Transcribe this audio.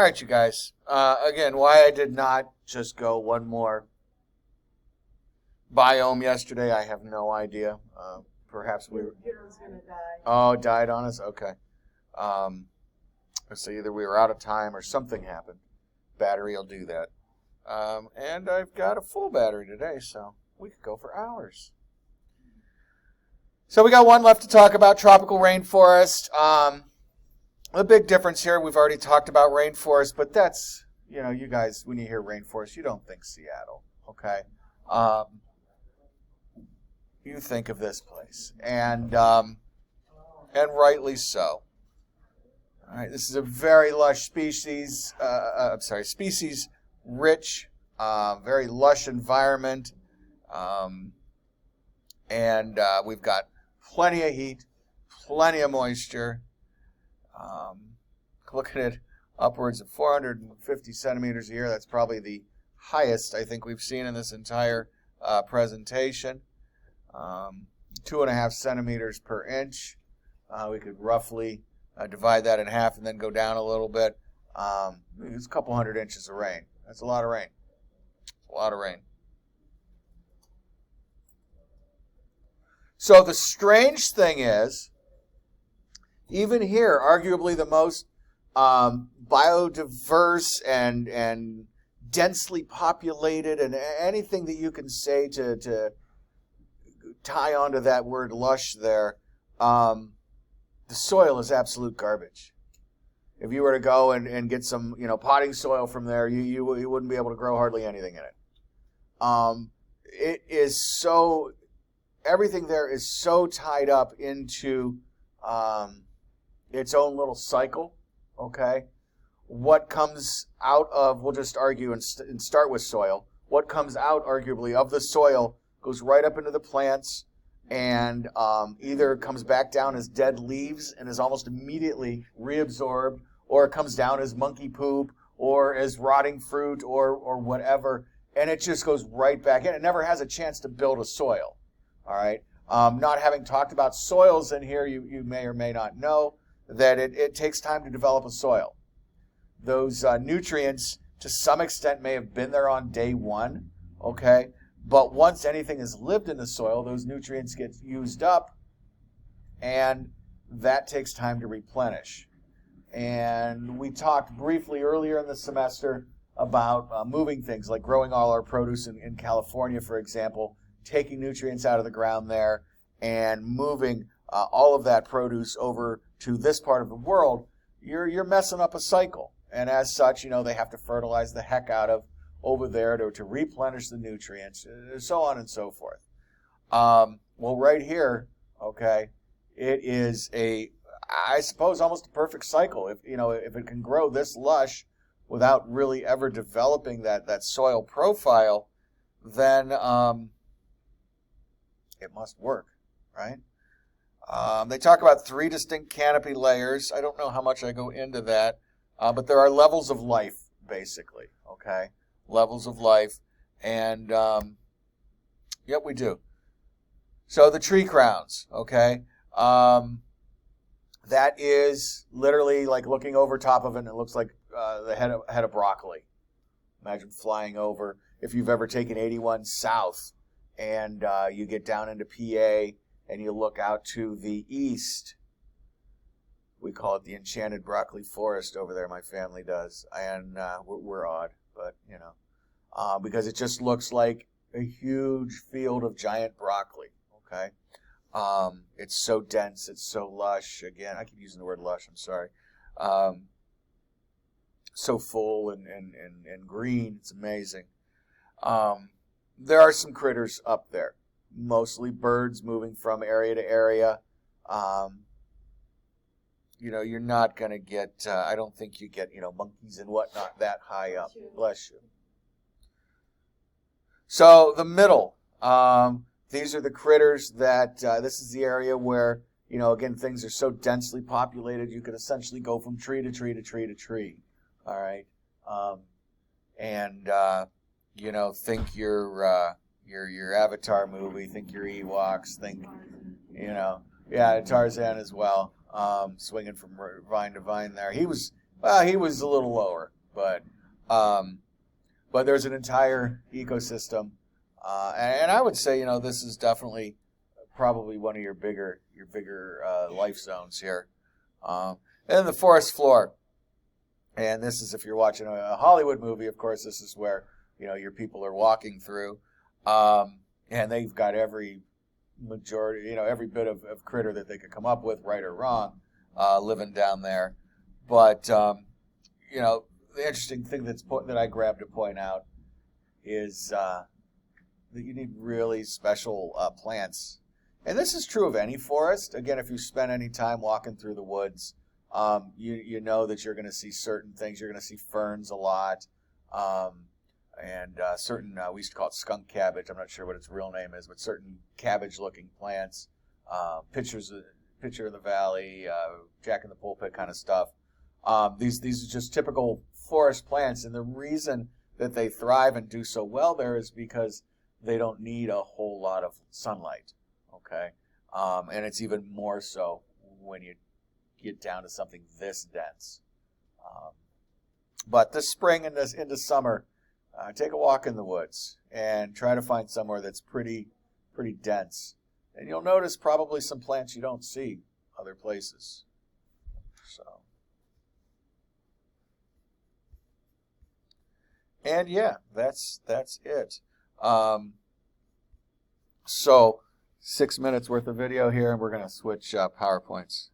All right, you guys. Again, why I did not just go one more biome yesterday, I have no idea. Perhaps we were... Hero's gonna die. Oh, died on us? Okay. So either we were out of time or something happened. Battery will do that. And I've got a full battery today, so we could go for hours. So we got one left to talk about, tropical rainforest. The big difference here, we've already talked about rainforest, but that's, you guys, when you hear rainforest, you don't think Seattle, okay? You think of this place, and rightly so. All right, this is a very lush species, species-rich, very lush environment, and we've got plenty of heat, plenty of moisture. Looking at upwards of 450 centimeters a year. That's probably the highest I think we've seen in this entire presentation. 2.5 centimeters per inch. We could roughly divide that in half and then go down a little bit. It's a couple hundred inches of rain. That's a lot of rain. A lot of rain. So the strange thing is, even here, arguably the most biodiverse and densely populated, and anything that you can say to tie onto that word lush there, the soil is absolute garbage. If you were to go and get some potting soil from there, you wouldn't be able to grow hardly anything in it. It is so, everything there is so tied up into its own little cycle, okay? What comes out of, we'll just argue and start with soil. What comes out, arguably, of the soil goes right up into the plants and either comes back down as dead leaves and is almost immediately reabsorbed, or it comes down as monkey poop or as rotting fruit or whatever, and it just goes right back in. It never has a chance to build a soil, all right? Not having talked about soils in here, you may or may not know that it takes time to develop a soil. Those nutrients, to some extent, may have been there on day one, okay? But once anything has lived in the soil, those nutrients get used up, and that takes time to replenish. And we talked briefly earlier in the semester about moving things, like growing all our produce in California, for example, taking nutrients out of the ground there and moving all of that produce over to this part of the world. You're messing up a cycle. And as such, they have to fertilize the heck out of over there to replenish the nutrients, so on and so forth. Well, right here, okay, it is I suppose, almost a perfect cycle. If it can grow this lush without really ever developing that soil profile, then it must work, right? They talk about 3 distinct canopy layers. I don't know how much I go into that, but there are levels of life, basically, okay? Levels of life, and yep, we do. So the tree crowns, okay? That is literally like looking over top of it, and it looks like the head of broccoli. Imagine flying over. If you've ever taken 81 south and you get down into PA and you look out to the east, we call it the enchanted broccoli forest over there, my family does. And we're odd, but, because it just looks like a huge field of giant broccoli, okay? It's so dense, it's so lush. Again, I keep using the word lush, I'm sorry. So full and green, it's amazing. There are some critters up there, mostly birds moving from area to area. You're not going to get, I don't think you get, monkeys and whatnot that high up. Bless you. So the middle, these are the critters that, this is the area where, again, things are so densely populated, you could essentially go from tree to tree to tree to tree. All right. Think your Avatar movie, think your Ewoks, think, Tarzan as well, swinging from vine to vine there. He was Well, he was a little lower, but there's an entire ecosystem, and I would say, you know, this is definitely probably one of your bigger life zones here. And the forest floor, and this is if you're watching a Hollywood movie, of course, this is where, you know, your people are walking through, and they've got every majority, you know, every bit of critter that they could come up with, right or wrong, living down there. But you know, the interesting thing that I grabbed to point out is that you need really special plants. And this is true of any forest. Again, if you spend any time walking through the woods, you know that you're going to see certain things. You're going to see ferns a lot, and certain, we used to call it skunk cabbage. I'm not sure what its real name is, but certain cabbage-looking plants, pitcher in the valley, jack in the pulpit kind of stuff. These are just typical forest plants, and the reason that they thrive and do so well there is because they don't need a whole lot of sunlight. Okay, and it's even more so when you get down to something this dense. But this spring and into summer, take a walk in the woods and try to find somewhere that's pretty dense, and you'll notice probably some plants you don't see other places. So, and yeah, that's it. So 6 minutes worth of video here, and we're going to switch PowerPoints.